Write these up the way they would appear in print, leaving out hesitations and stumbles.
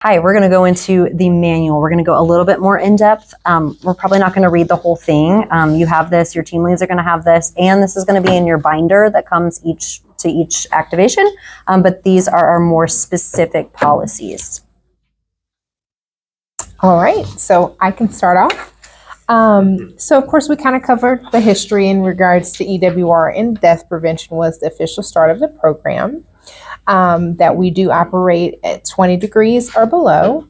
Hi, we're going to go into the manual. We're going to go a little bit more in depth. We're probably not going to read the whole thing. You have this, your team leads are going to have this, and this is going to be in your binder that comes to each activation. But these are our more specific policies. All right, so I can start off. So of course we kind of covered the history in regards to EWR, and death prevention was the official start of the program. That we do operate at 20 degrees or below.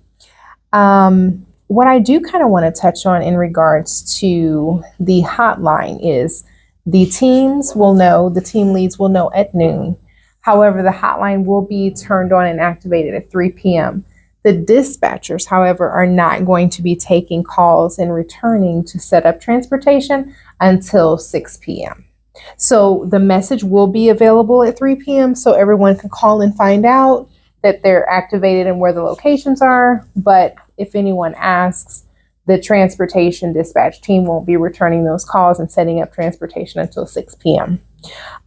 What I do kind of want to touch on in regards to the hotline is the teams will know, the team leads will know at noon. However, the hotline will be turned on and activated at 3 p.m. The dispatchers, however, are not going to be taking calls and returning to set up transportation until 6 p.m. So the message will be available at 3 p.m. so everyone can call and find out that they're activated and where the locations are. But if anyone asks, the transportation dispatch team won't be returning those calls and setting up transportation until 6 p.m.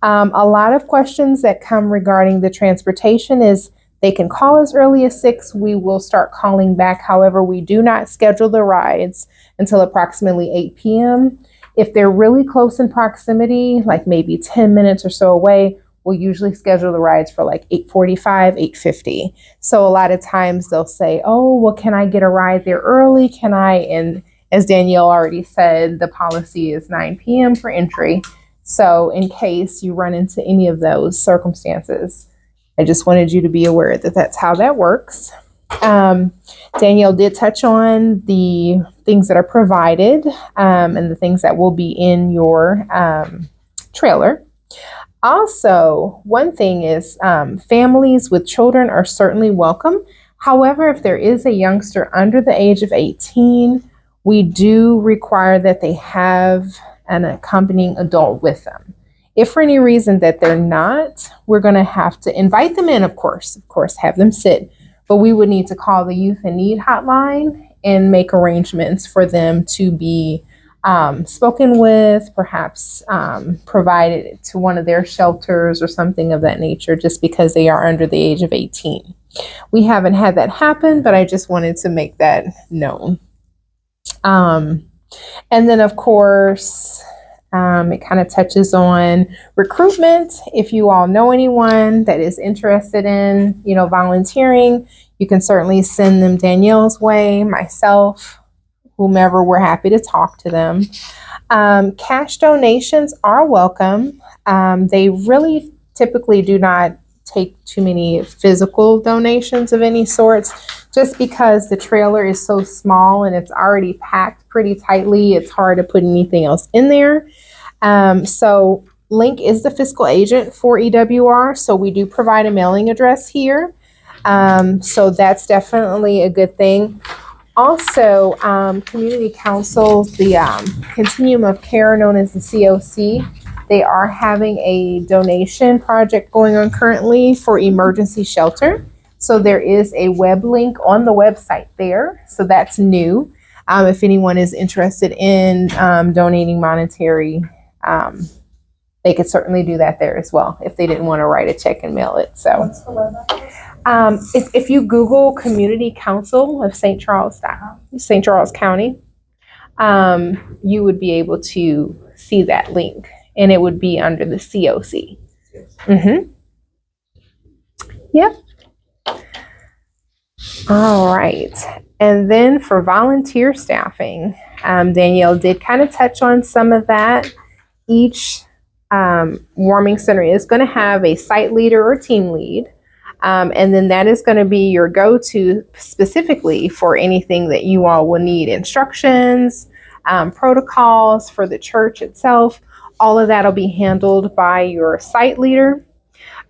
A lot of questions that come regarding the transportation is they can call as early as 6. We will start calling back. However, we do not schedule the rides until approximately 8 p.m. If they're really close in proximity, like maybe 10 minutes or so away, we'll usually schedule the rides for like 8:45, 8:50. So a lot of times they'll say, oh, well, can I get a ride there early? Can I? And as Danielle already said, the policy is 9 p.m. for entry. So in case you run into any of those circumstances, I just wanted you to be aware that that's how that works. Danielle did touch on the things that are provided and the things that will be in your trailer. Also, one thing is families with children are certainly welcome. However, if there is a youngster under the age of 18, we do require that they have an accompanying adult with them. If for any reason that they're not, we're going to have to invite them in, of course, have them sit. But we would need to call the Youth in Need hotline and make arrangements for them to be spoken with, perhaps provided to one of their shelters or something of that nature, just because they are under the age of 18. We haven't had that happen, but I just wanted to make that known. And then, of course, it kind of touches on recruitment. If you all know anyone that is interested in, volunteering, you can certainly send them Danielle's way, myself, whomever. We're happy to talk to them. Cash donations are welcome. They really typically do not take too many physical donations of any sorts, just because the trailer is so small and it's already packed pretty tightly. It's hard to put anything else in there. So Link is the fiscal agent for EWR, so we do provide a mailing address here. So that's definitely a good thing. Also, community councils, the Continuum of Care, known as the COC, they are having a donation project going on currently for emergency shelter. So there is a web link on the website there. So that's new. If anyone is interested in donating monetary, they could certainly do that there as well if they didn't want to write a check and mail it. So what's the web address? If you Google Community Council of St. Charles County, you would be able to see that link, and it would be under the COC. Mm-hmm. Yep. All right. And then for volunteer staffing, Danielle did kind of touch on some of that. Each warming center is going to have a site leader or team lead. And then that is going to be your go-to specifically for anything that you all will need: instructions, protocols for the church itself. All of that will be handled by your site leader.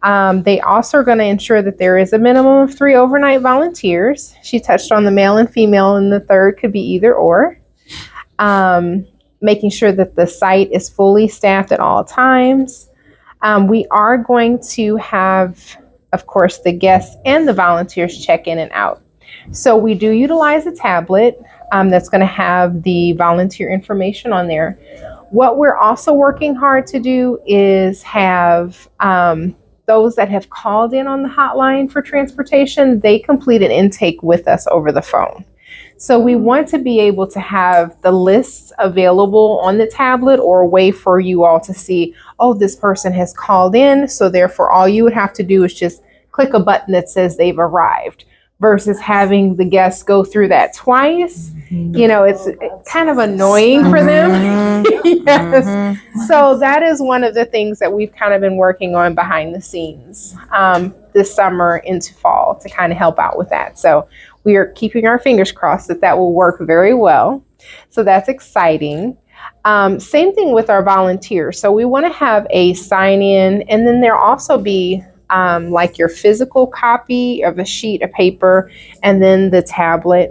They also are going to ensure that there is a minimum of 3 overnight volunteers. She touched on the male and female, and the third could be either or. Making sure that the site is fully staffed at all times. We are going to have, of course, the guests and the volunteers check in and out. So we do utilize a tablet that's going to have the volunteer information on there. What we're also working hard to do is have those that have called in on the hotline for transportation, they complete an intake with us over the phone. So we want to be able to have the lists available on the tablet, or a way for you all to see, oh, this person has called in, so therefore all you would have to do is just click a button that says they've arrived, versus having the guests go through that twice. You know, it's kind of annoying for them. Yes. So that is one of the things that we've kind of been working on behind the scenes this summer into fall to kind of help out with that. So we are keeping our fingers crossed that that will work very well. So that's exciting. Same thing with our volunteers. So we want to have a sign in, and then there'll also be like your physical copy of a sheet of paper and then the tablet.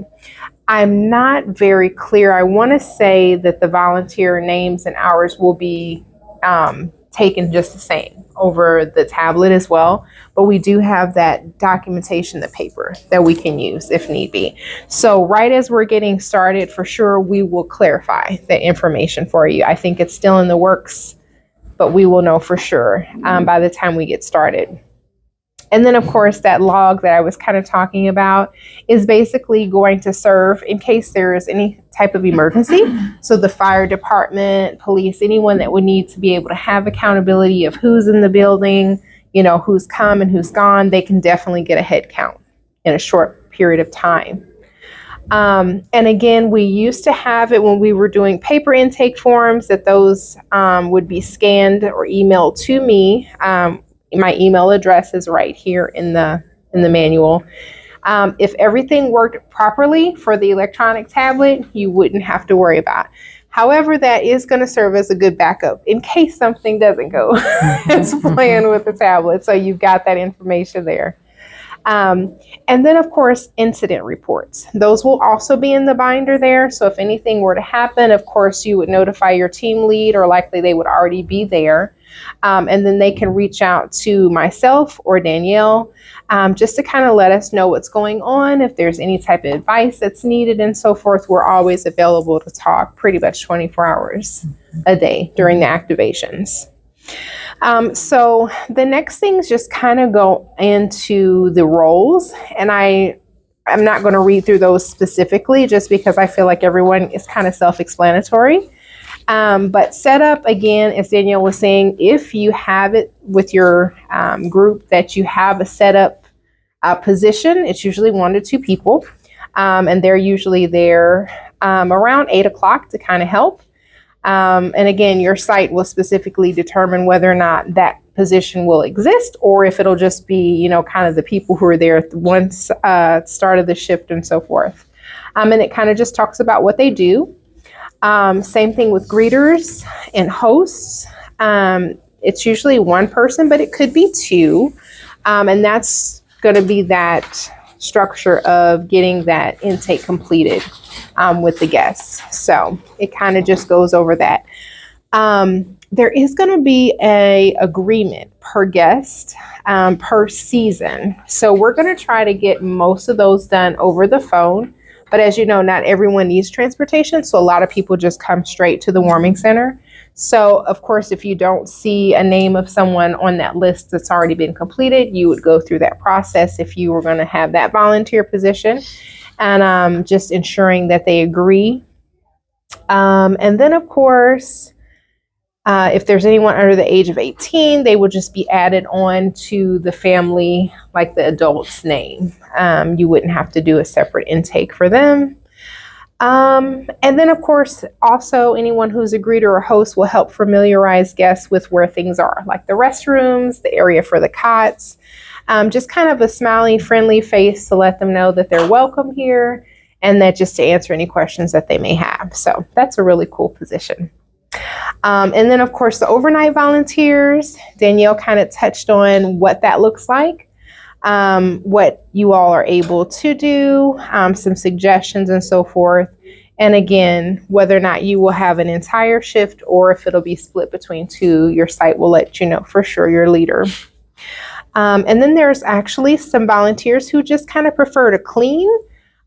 I'm not very clear. I want to say that the volunteer names and hours will be taken just the same over the tablet as well. But we do have that documentation, the paper that we can use if need be. So right as we're getting started, for sure, we will clarify the information for you. I think it's still in the works, but we will know for sure by the time we get started. And then, of course, that log that I was kind of talking about is basically going to serve in case there is any type of emergency. So the fire department, police, anyone that would need to be able to have accountability of who's in the building, you know, who's come and who's gone, they can definitely get a head count in a short period of time. And again, we used to have it when we were doing paper intake forms, that those would be scanned or emailed to me. My email address is right here in the manual. If everything worked properly for the electronic tablet, you wouldn't have to worry about it. However, that is going to serve as a good backup in case something doesn't go as planned with the tablet. So you've got that information there. And then, of course, incident reports. Those will also be in the binder there. So if anything were to happen, of course, you would notify your team lead, or likely they would already be there. And then they can reach out to myself or Danielle just to kind of let us know what's going on, if there's any type of advice that's needed and so forth. We're always available to talk pretty much 24 hours a day during the activations. So the next things just kind of go into the roles, and I'm not going to read through those specifically just because I feel like everyone is kind of self-explanatory. But setup, again, as Danielle was saying, if you have it with your group that you have a setup position, it's usually 1 to 2 people, and they're usually there around 8 o'clock to kind of help. And again, your site will specifically determine whether or not that position will exist, or if it'll just be, you know, kind of the people who are there at the start of the shift and so forth. And it kind of just talks about what they do. Same thing with greeters and hosts. It's usually 1 person, but it could be 2. And that's going to be that structure of getting that intake completed with the guests. So it kind of just goes over that. There is going to be a agreement per guest per season. So we're going to try to get most of those done over the phone. But as you know, not everyone needs transportation. So a lot of people just come straight to the warming center. So of course, if you don't see a name of someone on that list that's already been completed, you would go through that process if you were going to have that volunteer position, and just ensuring that they agree. And then of course, if there's anyone under the age of 18, they will just be added on to the family, like the adult's name. You wouldn't have to do a separate intake for them. And then, of course, also anyone who's a greeter or host will help familiarize guests with where things are, like the restrooms, the area for the cots, just kind of a smiley, friendly face to let them know that they're welcome here, and that just to answer any questions that they may have. So that's a really cool position. And then, of course, the overnight volunteers, Danielle kind of touched on what that looks like, what you all are able to do, some suggestions and so forth. And again, whether or not you will have an entire shift or if it'll be split between 2, your site will let you know for sure, your leader. And then there's actually some volunteers who just kind of prefer to clean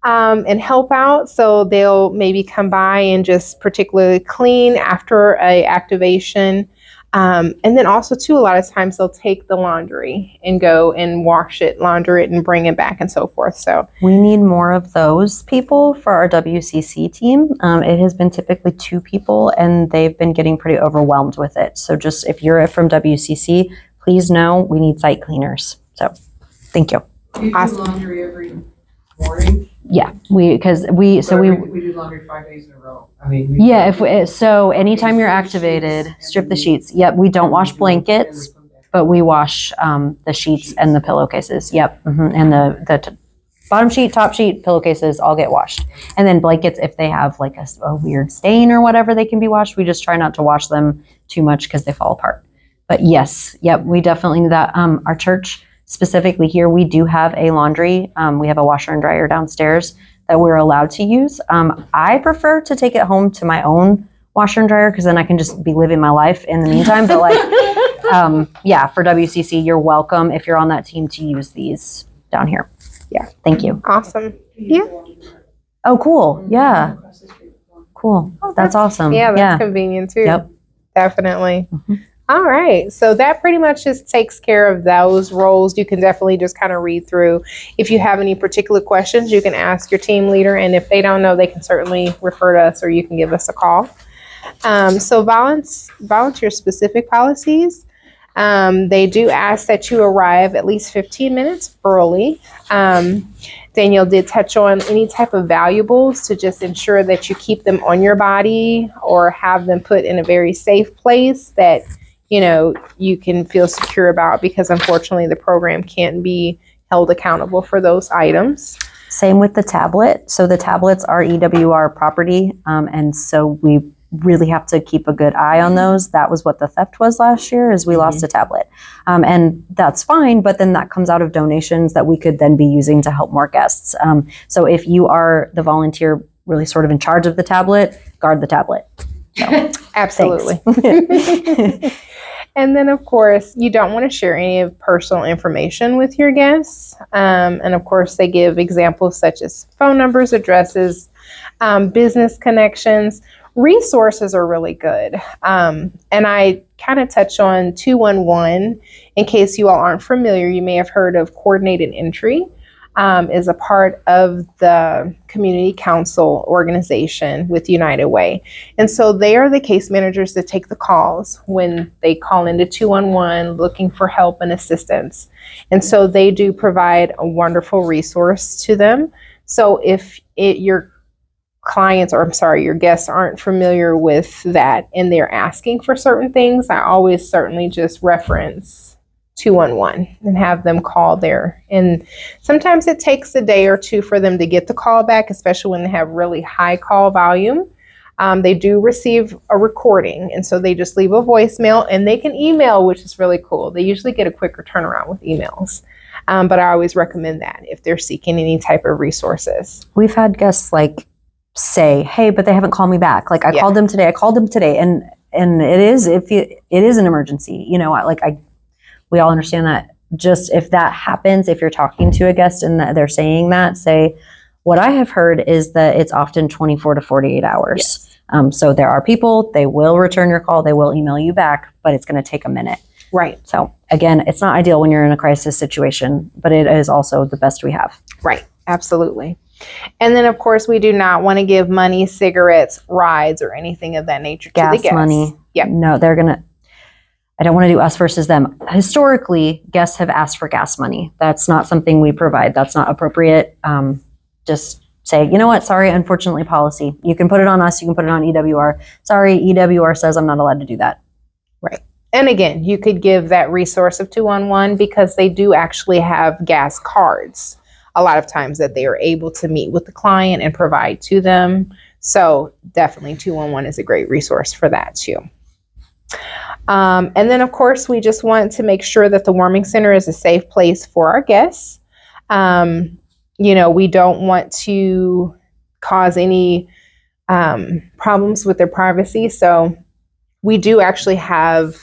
and help out. So they'll maybe come by and just particularly clean after a activation. And then also too, a lot of times they'll take the laundry and go and wash it, launder it, and bring it back and so forth. So we need more of those people for our WCC team. It has been typically 2 people, and they've been getting pretty overwhelmed with it. So just if you're from WCC, please know we need site cleaners. So thank you. Do you do laundry every morning? Yeah, we We do laundry 5 days in a row. I mean. Yeah, so anytime you're activated, strip the sheets. Yep, we don't wash blankets, but we wash the sheets and the pillowcases. Yep, and the bottom sheet, top sheet, pillowcases all get washed. And then blankets, if they have like a weird stain or whatever, they can be washed. We just try not to wash them too much because they fall apart. But yes, yep, we definitely do that. Our church, specifically here, we do have a laundry. We have a washer and dryer downstairs that we're allowed to use. I prefer to take it home to my own washer and dryer because then I can just be living my life in the meantime. But like, yeah, for WCC, you're welcome if you're on that team to use these down here. Yeah. Thank you. Awesome. Yeah. Oh, cool. Yeah. Cool. That's awesome. Yeah, that's convenient too. Yep. Definitely. All right. So that pretty much just takes care of those roles. You can definitely just kind of read through. If you have any particular questions, you can ask your team leader. And if they don't know, they can certainly refer to us or you can give us a call. So volunteer specific policies. They do ask that you arrive at least 15 minutes early. Danielle did touch on any type of valuables to just ensure that you keep them on your body or have them put in a very safe place that you can feel secure about, because unfortunately the program can't be held accountable for those items. Same with the tablet. So the tablets are EWR property. And so we really have to keep a good eye on those. That was what the theft was last year, is we lost a tablet. And that's fine, but then that comes out of donations that we could then be using to help more guests. So if you are the volunteer really sort of in charge of the tablet, guard the tablet. So, absolutely. And then, of course, you don't want to share any of personal information with your guests. And of course, they give examples such as phone numbers, addresses, business connections. Resources are really good. And I kind of touch on 211. In case you all aren't familiar, you may have heard of coordinated entry. Is a part of the community council organization with United Way. And so they are the case managers that take the calls when they call into 211 looking for help and assistance. And so they do provide a wonderful resource to them. So if your guests aren't familiar with that and they're asking for certain things, I always certainly just reference 211 and have them call there. And sometimes it takes a day or two for them to get the call back, especially when they have really high call volume. They do receive a recording, and so they just leave a voicemail, and they can email, which is really cool. They usually get a quicker turnaround with emails. But I always recommend that if they're seeking any type of resources. We've had guests say, hey, but they haven't called me back. I called them today. And it is, it is an emergency, we all understand that. Just if that happens, if you're talking to a guest and they're saying that, say, what I have heard is that it's often 24 to 48 hours. Yes. So there are people, they will return your call, they will email you back, but it's going to take a minute. Right. So again, it's not ideal when you're in a crisis situation, but it is also the best we have. Right. Absolutely. And then, of course, we do not want to give money, cigarettes, rides, or anything of that nature to the guests. Money. Yep. No, I don't want to do us versus them. Historically, guests have asked for gas money. That's not something we provide. That's not appropriate. Just say, you know what? Sorry, unfortunately, policy. You can put it on us. You can put it on EWR. Sorry, EWR says I'm not allowed to do that. Right. And again, you could give that resource of 211 because they do actually have gas cards a lot of times that they are able to meet with the client and provide to them. So definitely 211 is a great resource for that too. And then, of course, we just want to make sure that the warming center is a safe place for our guests. We don't want to cause any problems with their privacy. So we do actually have,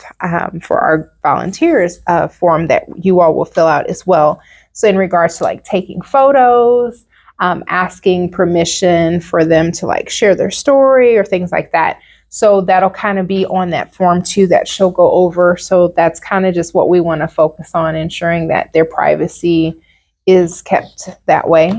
for our volunteers, a form that you all will fill out as well. So in regards to taking photos, asking permission for them to share their story or things like that. So that'll kind of be on that form too that she'll go over. So that's kind of just what we want to focus on, ensuring that their privacy is kept that way.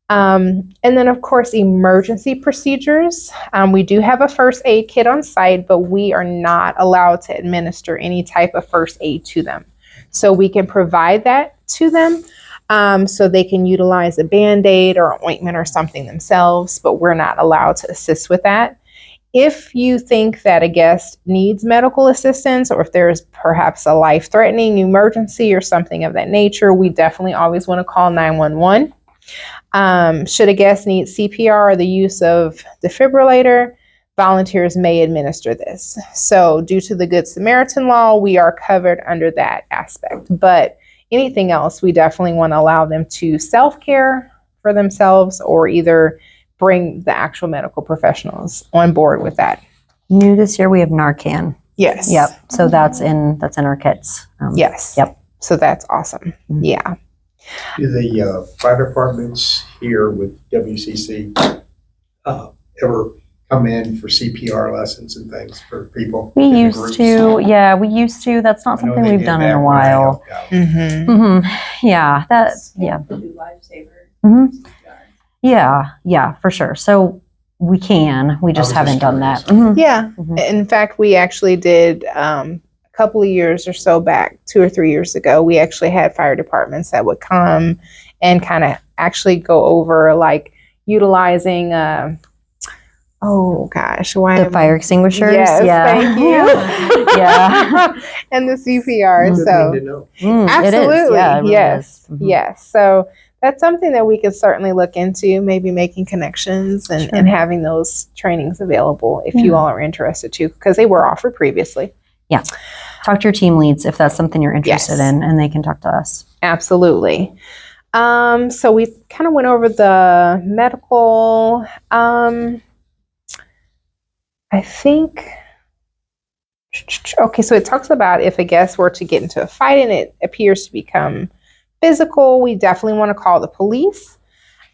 And then, of course, emergency procedures. We do have a first aid kit on site, but we are not allowed to administer any type of first aid to them. So we can provide that to them so they can utilize a Band-Aid or ointment or something themselves, but we're not allowed to assist with that. If you think that a guest needs medical assistance, or if there's perhaps a life-threatening emergency or something of that nature, we definitely always want to call 911. Should a guest need CPR or the use of defibrillator, volunteers may administer this. So due to the Good Samaritan law, we are covered under that aspect. But anything else, we definitely want to allow them to self-care for themselves, or either bring the actual medical professionals on board with that. New this year, we have Narcan. Yes. Yep. So that's in our kits. Yes. Yep. So that's awesome. Mhm. Yeah. Do the fire departments here with WCC ever come in for CPR lessons and things for people? We in the used groups? to. Yeah, we used to. That's not I know something they we've did done that in a when I while. helped out. Mm-hmm. Yeah. Yeah. Do lifesaver. Mhm. Yeah, for sure. So we can. We just I was haven't just done that. curious. Mhm. Yeah. Mhm. In fact, we actually did a couple of years or so back, 2 or 3 years ago, we actually had fire departments that would come and kind of actually go over like utilizing, oh gosh, why? The fire extinguishers. Yes, Yeah. thank you. Yeah. And the CPR. Good So thing to know. It is. absolutely. Yeah, it really Yes. is. Mhm. Yes. So that's something that we could certainly look into, maybe making connections and, Sure. and having those trainings available if you Yeah. all are interested too, because they were offered previously. Talk to your team leads if that's something you're interested Yes. in, and they can talk to us. Absolutely. So we kind of went over the medical. I think. Okay, so it talks about if a guest were to get into a fight and it appears to become physical, we definitely want to call the police.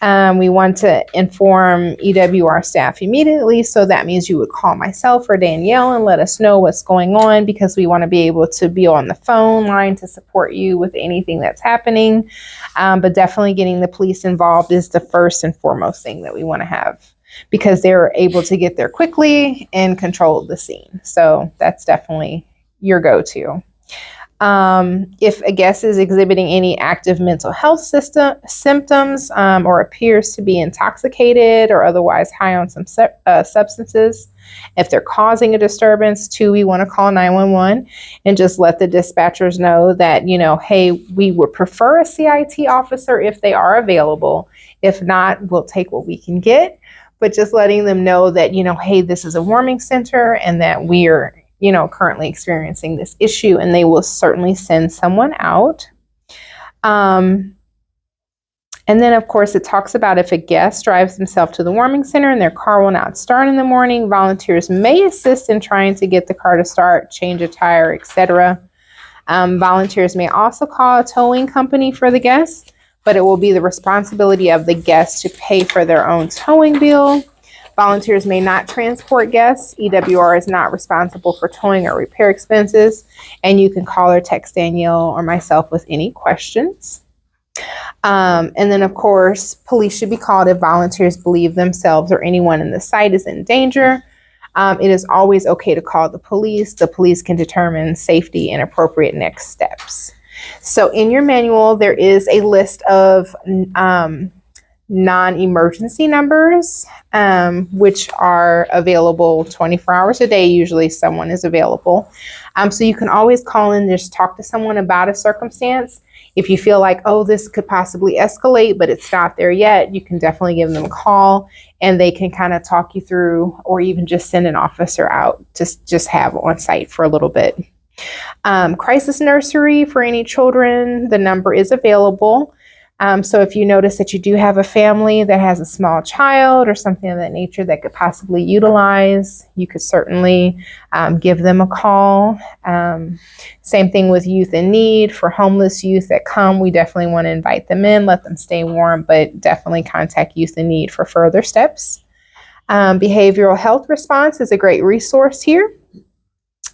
We want to inform EWR staff immediately. So that means you would call myself or Danielle and let us know what's going on, because we want to be able to be on the phone line to support you with anything that's happening. But definitely getting the police involved is the first and foremost thing that we want to have, because they're able to get there quickly and control the scene. So that's definitely your go-to. If a guest is exhibiting any active mental health symptoms or appears to be intoxicated or otherwise high on some substances, if they're causing a disturbance too, we want to call 911 and just let the dispatchers know that, hey, we would prefer a CIT officer if they are available. If not, we'll take what we can get. But just letting them know that, hey, this is a warming center and that we are currently experiencing this issue, and they will certainly send someone out. And then, of course, it talks about if a guest drives himself to the warming center and their car will not start in the morning, volunteers may assist in trying to get the car to start, change a tire, etc. Volunteers may also call a towing company for the guest, but it will be the responsibility of the guest to pay for their own towing bill. Volunteers may not transport guests. EWR is not responsible for towing or repair expenses. And you can call or text Danielle or myself with any questions. And then, of course, police should be called if volunteers believe themselves or anyone in the site is in danger. It is always okay to call the police. The police can determine safety and appropriate next steps. So in your manual, there is a list of non-emergency numbers, which are available 24 hours a day. Usually someone is available. So you can always call in, just talk to someone about a circumstance. If you feel like, oh, this could possibly escalate, but it's not there yet, you can definitely give them a call and they can kind of talk you through, or even just send an officer out to just have on site for a little bit. Crisis nursery for any children, the number is available. So if you notice that you do have a family that has a small child or something of that nature that could possibly utilize, you could certainly give them a call. Same thing with youth in need. For homeless youth that come, we definitely want to invite them in, let them stay warm, but definitely contact youth in need for further steps. Behavioral health response is a great resource here.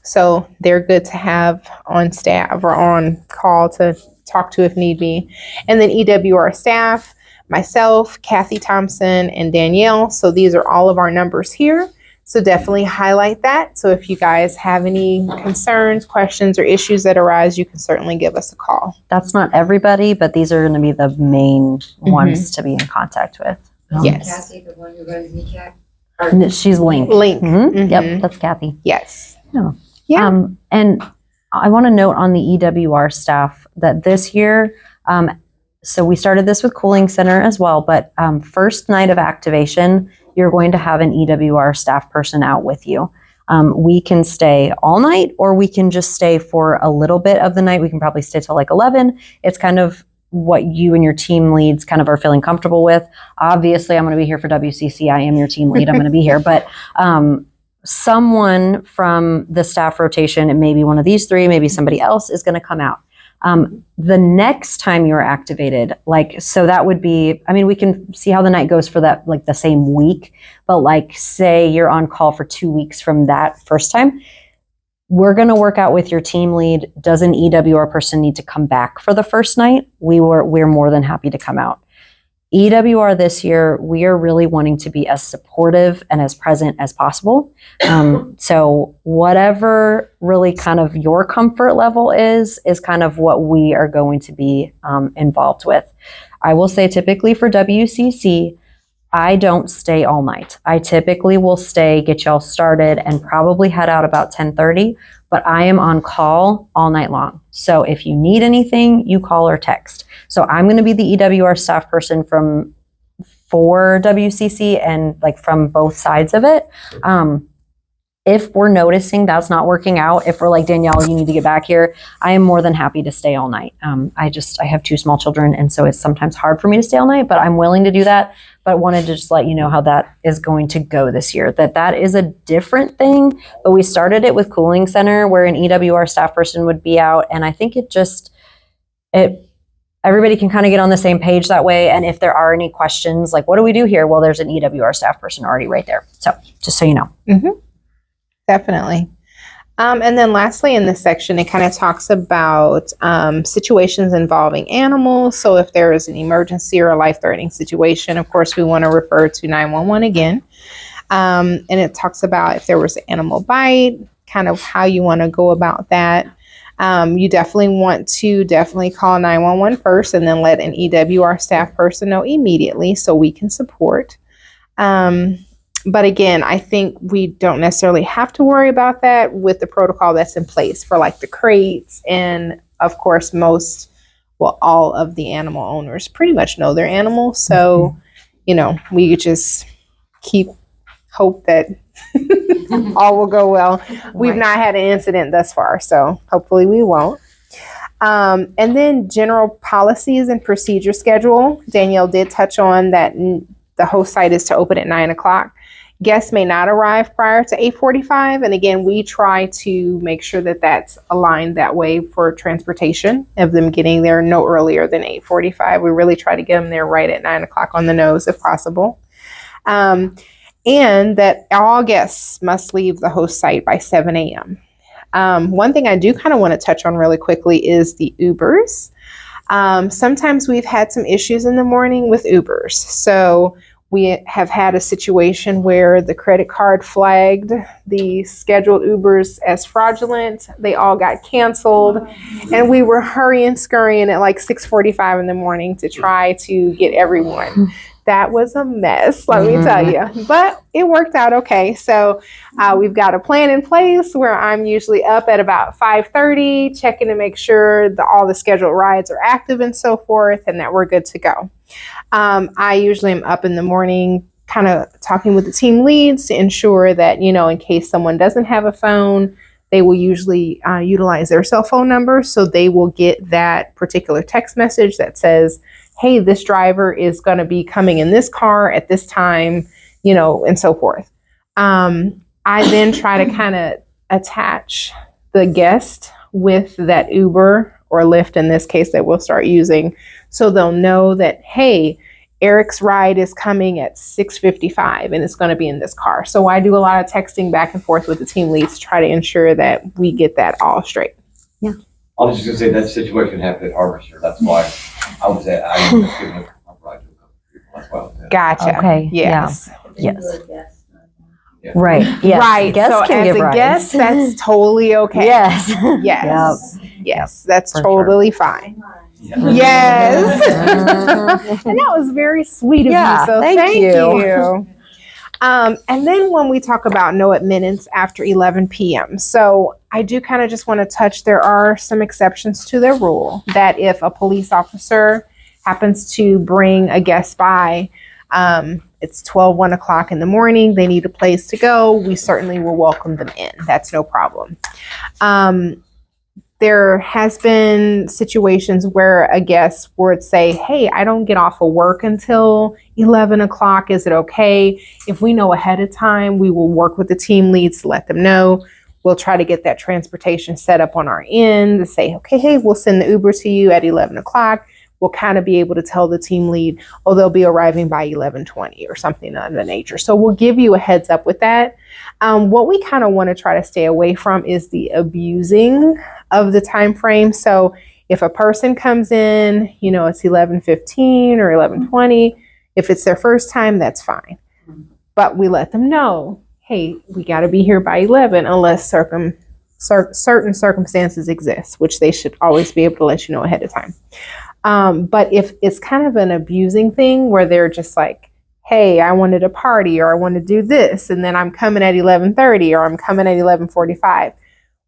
So they're good to have on staff or on call to talk to if need be. And then EWR staff, myself, Kathy Thompson, and Danielle. So these are all of our numbers here. So definitely highlight that. So if you guys have any concerns, questions, or issues that arise, you can certainly give us a call. That's not everybody, but these are going to be the main ones to be in contact with. Yes. Kathy, the one who runs NECAC? And she's Link. Link. Yep, that's Kathy. Yes. Yeah. Yeah. And I want to note on the EWR staff that this year, so we started this with Cooling Center as well, but first night of activation, you're going to have an EWR staff person out with you. We can stay all night, or we can just stay for a little bit of the night. We can probably stay till like 11. It's kind of what you and your team leads kind of are feeling comfortable with. Obviously, I'm going to be here for WCC. I am your team lead. I'm going to be here, but someone from the staff rotation, and maybe one of these three, maybe somebody else, is going to come out. The next time you're activated, so that would be, we can see how the night goes for that, like the same week, but say you're on call for 2 weeks from that first time, we're going to work out with your team lead. Does an EWR person need to come back for the first night? We're more than happy to come out. EWR this year, we are really wanting to be as supportive and as present as possible. So whatever really kind of your comfort level is kind of what we are going to be involved with. I will say typically for WCC, I don't stay all night. I typically will stay, get y'all started, and probably head out about 10:30, but I am on call all night long. So if you need anything, you call or text. So I'm going to be the EWR staff person for WCC and from both sides of it. If we're noticing that's not working out, if we're like, Danielle, you need to get back here, I am more than happy to stay all night. I have 2 small children, and so it's sometimes hard for me to stay all night, but I'm willing to do that. But wanted to just let you know how that is going to go this year, that is a different thing. But we started it with Cooling Center, where an EWR staff person would be out. And I think everybody can kind of get on the same page that way. And if there are any questions, what do we do here? Well, there's an EWR staff person already right there. So just so you know. Mm-hmm. Definitely. And then lastly, in this section, it kind of talks about situations involving animals. So if there is an emergency or a life-threatening situation, of course, we want to refer to 911 again. And it talks about if there was an animal bite, kind of how you want to go about that. You definitely want to call 911 first, and then let an EWR staff person know immediately so we can support. But again, I think we don't necessarily have to worry about that with the protocol that's in place for the crates. And of course, all of the animal owners pretty much know their animals. So, we just keep hope that all will go well. We've not had an incident thus far, so hopefully we won't. And then general policies and procedure schedule. Danielle did touch on that. The host site is to open at 9:00. Guests may not arrive prior to 8:45. And again, we try to make sure that that's aligned that way for transportation, of them getting there no earlier than 8:45. We really try to get them there right at 9:00 on the nose if possible. And that all guests must leave the host site by 7 a.m. One thing I do kind of want to touch on really quickly is the Ubers. Sometimes we've had some issues in the morning with Ubers. So we have had a situation where the credit card flagged the scheduled Ubers as fraudulent. They all got canceled, and we were scurrying at 6:45 in the morning to try to get everyone. That was a mess, let me tell you, but it worked out okay. So we've got a plan in place where I'm usually up at about 5:30, checking to make sure that all the scheduled rides are active and so forth, and that we're good to go. I usually am up in the morning kind of talking with the team leads to ensure that, in case someone doesn't have a phone, they will usually utilize their cell phone number. So they will get that particular text message that says, hey, this driver is going to be coming in this car at this time, and so forth. I then try to kind of attach the guest with that Uber or Lyft in this case that we'll start using. So they'll know that, hey, Eric's ride is coming at 6:55 and it's going to be in this car. So I do a lot of texting back and forth with the team leads to try to ensure that we get that all straight. I was just gonna say that situation happened at Harvester. That's why I was at, I was just giving a ride to a couple people. That's why I was at. Gotcha. Okay, Yes. Yes. Yeah. Right. Yes. Right. Guests so can as give a rides. guest, that's totally okay. Yes. Yes. Yes. That's For sure. totally fine. Yeah. Yes. Mhm. And that was very sweet of Yeah, you. So thank thank you. you. And then when we talk about no admittance after 11 p.m. So I do kind of just want to touch, there are some exceptions to their rule that if a police officer happens to bring a guest by, it's 1 o'clock in the morning, they need a place to go, we certainly will welcome them in. That's no problem. There has been situations where a guest would say, hey, I don't get off of work until 11 o'clock. Is it okay? If we know ahead of time, we will work with the team leads to let them know. We'll try to get that transportation set up on our end to say, okay, hey, we'll send the Uber to you at 11 o'clock. We'll kind of be able to tell the team lead, oh, they'll be arriving by 11:20 or something of that nature. So we'll give you a heads up with that. What we kind of want to try to stay away from is the abusing of the time frame. So if a person comes in, you know, it's 11:15 or 11:20, if it's their first time, that's fine. But we let them know, hey, we got to be here by 11 unless certain circumstances exist, which they should always be able to let you know ahead of time. But if it's kind of an abusing thing where they're just like, hey, I wanted to party or I want to do this, and then I'm coming at 11:30 or I'm coming at 11:45,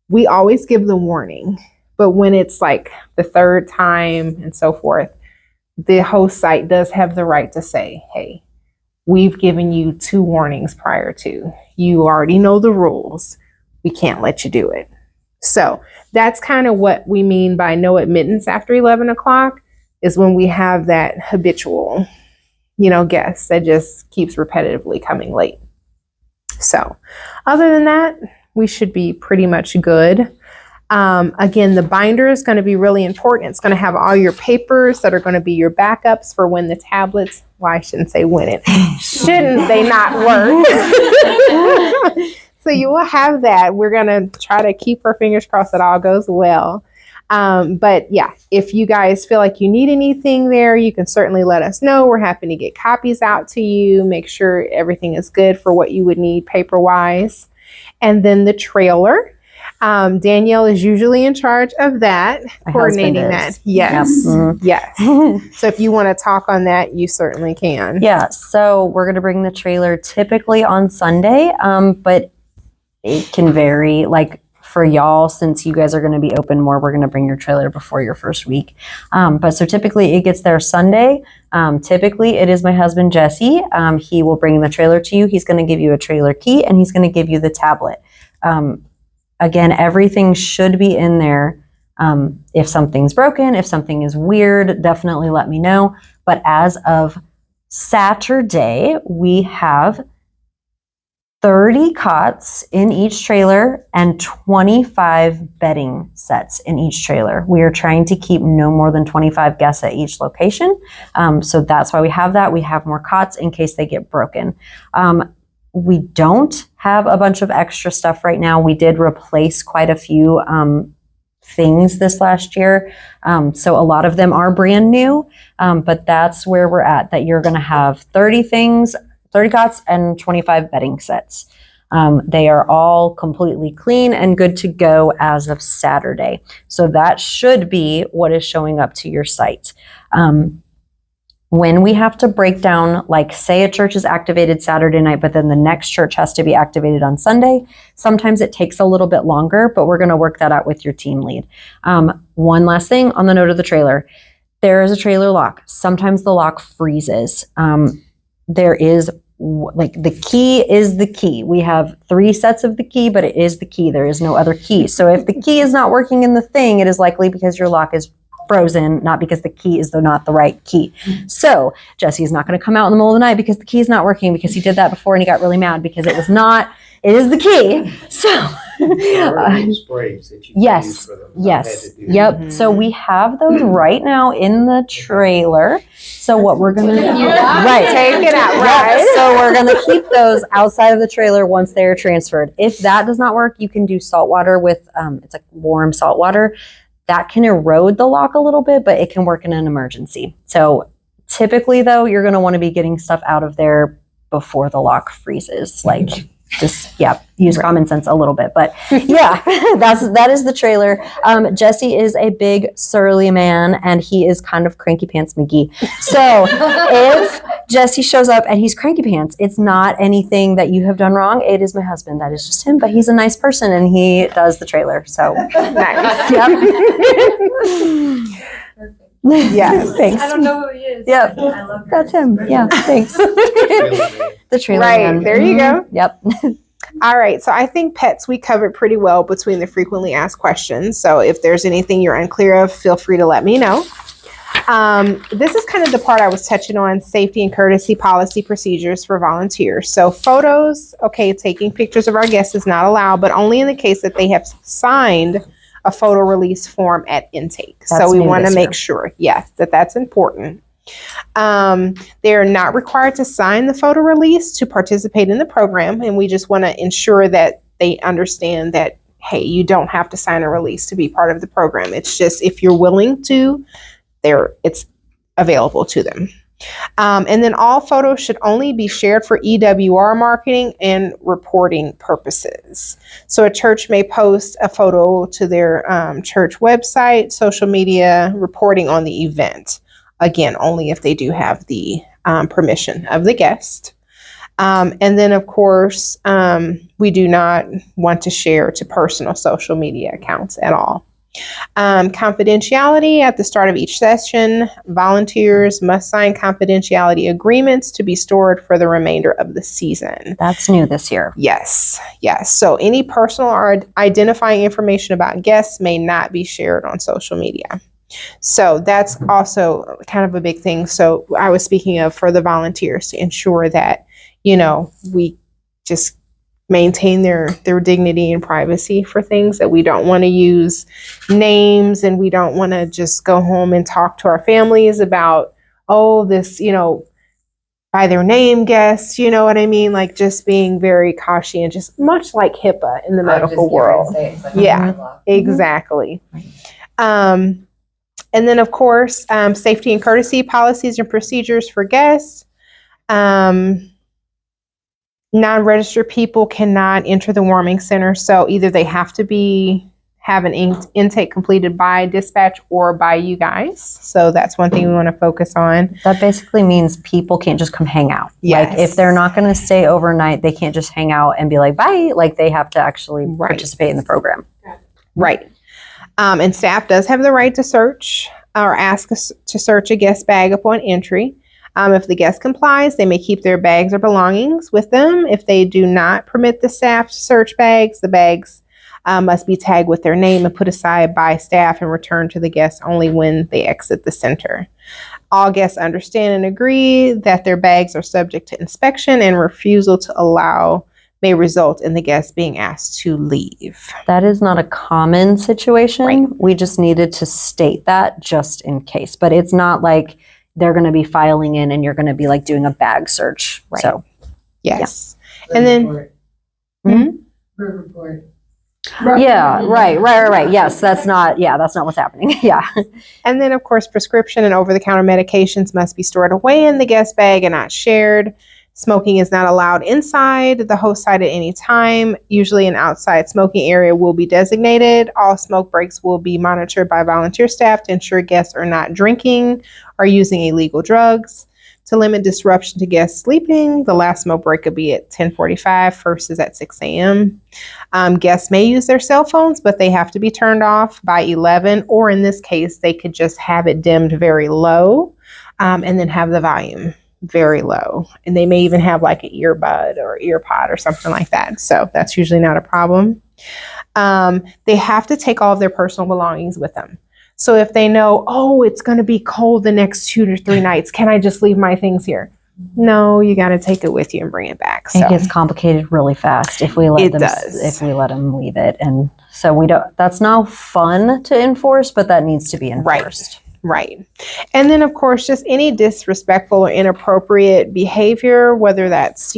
we always give the warning. But when it's like the third time and so forth, the host site does have the right to say, hey, we've given you 2 warnings prior to. You already know the rules. We can't let you do it. So that's kind of what we mean by no admittance after 11 o'clock, is when we have that habitual, you know, guest that just keeps repetitively coming late. So other than that, we should be pretty much good. Again, the binder is going to be really important. It's going to have all your papers that are going to be your backups for when the tablets, well, I shouldn't say when it, shouldn't they not work? So you will have that. We're going to try to keep our fingers crossed that all goes well. But yeah, if you guys feel like you need anything there, you can certainly let us know. We're happy to get copies out to you, make sure everything is good for what you would need paper-wise. And then the trailer. Danielle is usually in charge of that, My coordinating husband is. that. Yes. Yep. Mhm. Yes. So if you want to talk on that, you certainly can. Yeah, so we're going to bring the trailer typically on Sunday, but it can vary. Like for y'all, since you guys are going to be open more, we're going to bring your trailer before your first week. But so typically it gets there Sunday. Typically it is my husband, Jesse. He will bring the trailer to you. He's going to give you a trailer key and he's going to give you the tablet. Again, everything should be in there. If something's broken, if something is weird, definitely let me know. But as of Saturday, we have 30 cots in each trailer and 25 bedding sets in each trailer. We are trying to keep no more than 25 guests at each location. So that's why we have that. We have more cots in case they get broken. We don't have a bunch of extra stuff right now. We did replace quite a few things this last year. So a lot of them are brand new, but that's where we're at, that you're going to have 30 things, 30 cots and 25 bedding sets. They are all completely clean and good to go as of Saturday. So that should be what is showing up to your site. When we have to break down, like say a church is activated Saturday night, but then the next church has to be activated on Sunday, sometimes it takes a little bit longer, but we're going to work that out with your team lead. One last thing on the note of the trailer. There is a trailer lock. Sometimes the lock freezes. There is, like, the key is the key. We have 3 sets of the key, but it is the key. There is no other key. So if the key is not working in the thing, it is likely because your lock is frozen, not because the key is not the right key. So Jesse is not going to come out in the middle of the night because the key is not working, because he did that before and he got really mad because it was not, it is the key. So There are little sprays that you can yes, use for them. I've had yes, to do that. yep. So we have those right now in the trailer. So what we're gonna right, Take it out, Yep, right? so we're gonna keep those outside of the trailer once they're transferred. If that does not work, you can do salt water with it's like warm salt water. That can erode the lock a little bit, but it can work in an emergency. So typically though, you're gonna want to be getting stuff out of there before the lock freezes. Like just use common sense a little bit. But yeah, that is the trailer. Jesse is a big surly man and he is kind of cranky pants McGee. So if Jesse shows up and he's cranky pants, it's not anything that you have done wrong. It is my husband. That is just him, but he's a nice person and he does the trailer. So Nice. yep. Perfect. Yes. Thanks. I don't know who he is. Yep. but I love her. That's him. Yeah, thanks. Really, The trailer Right, man. there you go. Mhm. Yep. All right, so I think pets we covered pretty well between the frequently asked questions. So if there's anything you're unclear of, feel free to let me know. This is kind of the part I was touching on, safety and courtesy policy procedures for volunteers. So photos, okay, taking pictures of our guests is not allowed, but only in the case that they have signed a photo release form at intake. That's So we new want to this make year. sure, yes, that that's important. They're not required to sign the photo release to participate in the program, and we just want to ensure that they understand that, hey, you don't have to sign a release to be part of the program. It's just if you're willing to, it's available to them. And then all photos should only be shared for EWR marketing and reporting purposes. So a church may post a photo to their church website, social media, reporting on the event. Again, only if they do have the permission of the guest. And then, of course, we do not want to share to personal social media accounts at all. Confidentiality at the start of each session. Volunteers must sign confidentiality agreements to be stored for the remainder of the season. That's new this year. Yes. So any personal or identifying information about guests may not be shared on social media. So that's also kind of a big thing. So I was speaking of for the volunteers to ensure that, we just maintain their dignity and privacy for things, that we don't want to use names and we don't want to just go home and talk to our families about, this, by their name guests, you know what I mean? Like just being very cautious and just much like HIPAA in the medical world. Yeah. Exactly. And then, of course, safety and courtesy policies and procedures for guests. Non-registered people cannot enter the warming center. So either they have to have an intake completed by dispatch or by you guys. So that's one thing we want to focus on. That basically means people can't just come hang out. Yes. Like if they're not going to stay overnight, they can't just hang out and be like, bye. Like they have to actually participate in the program. Right. And staff does have the right to search or ask us to search a guest bag upon entry. If the guest complies, they may keep their bags or belongings with them. If they do not permit the staff to search bags, the bags must be tagged with their name and put aside by staff and returned to the guests only when they exit the center. All guests understand and agree that their bags are subject to inspection, and refusal to allow may result in the guest being asked to leave. That is not a common situation. Right. We just needed to state that just in case. But it's not like they're going to be filing in and you're going to be like doing a bag search. Right. So Yes. And then, Road report. yeah, right. Yes, that's not what's happening. Yeah. and then of course, prescription and over-the-counter medications must be stored away in the guest bag and not shared. Smoking is not allowed inside the host site at any time. Usually an outside smoking area will be designated. All smoke breaks will be monitored by volunteer staff to ensure guests are not drinking or using illegal drugs. To limit disruption to guests sleeping, the last smoke break could be at 10:45, first is at 6 a.m. Guests may use their cell phones, but they have to be turned off by 11, or in this case, they could just have it dimmed very low and then have the volume very low. And they may even have like an earbud or ear pod or something like that. So that's usually not a problem. They have to take all of their personal belongings with them. So if they know, it's going to be cold the next 2 to 3 nights, can I just leave my things here? No, you got to take it with you and bring it back. So It gets complicated really fast if we let It them does. if we let them leave it, and so we don't. That's now fun to enforce, but that needs to be enforced. right. And then, of course, just any disrespectful or inappropriate behavior, whether that's,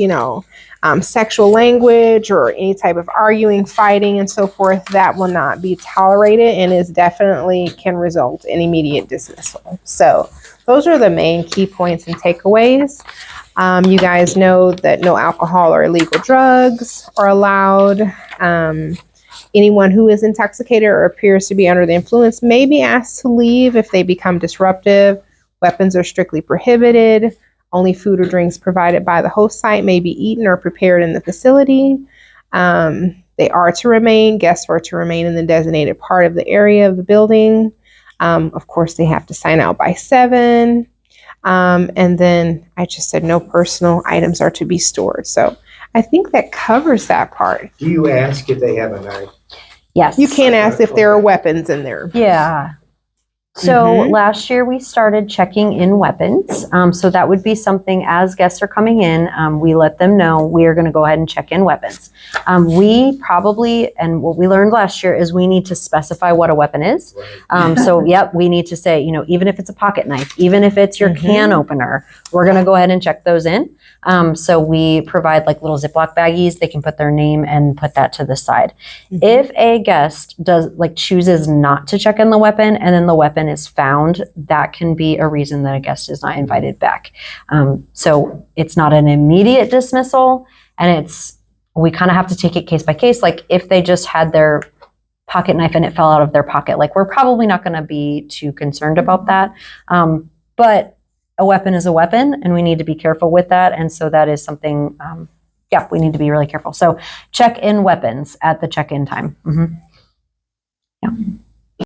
sexual language or any type of arguing, fighting, and so forth, that will not be tolerated and is definitely can result in immediate dismissal. So those are the main key points and takeaways. You guys know that no alcohol or illegal drugs are allowed. Anyone who is intoxicated or appears to be under the influence may be asked to leave if they become disruptive. Weapons are strictly prohibited. Only food or drinks provided by the host site may be eaten or prepared in the facility. Guests are to remain in the designated part of the area of the building. Of course, they have to sign out by 7. And then I just said no personal items are to be stored. So I think that covers that part. Do you ask if they have a knife? Yes, You can't ask if there are weapons in there. Yeah. So Mhm. last year we started checking in weapons. So that would be something as guests are coming in, we let them know we are going to go ahead and check in weapons. We probably, and what we learned last year is we need to specify what a weapon is. So yep, we need to say, even if it's a pocket knife, even if it's your can opener, we're going to go ahead and check those in. So we provide like little Ziploc baggies. They can put their name and put that to the side. If a guest chooses not to check in the weapon and then the weapon is found, that can be a reason that a guest is not invited back. So it's not an immediate dismissal, and we kind of have to take it case by case. Like if they just had their pocket knife and it fell out of their pocket, like we're probably not going to be too concerned about that. But a weapon is a weapon, and we need to be careful with that. And so that is something, we need to be really careful. So check in weapons at the check-in time. Yeah.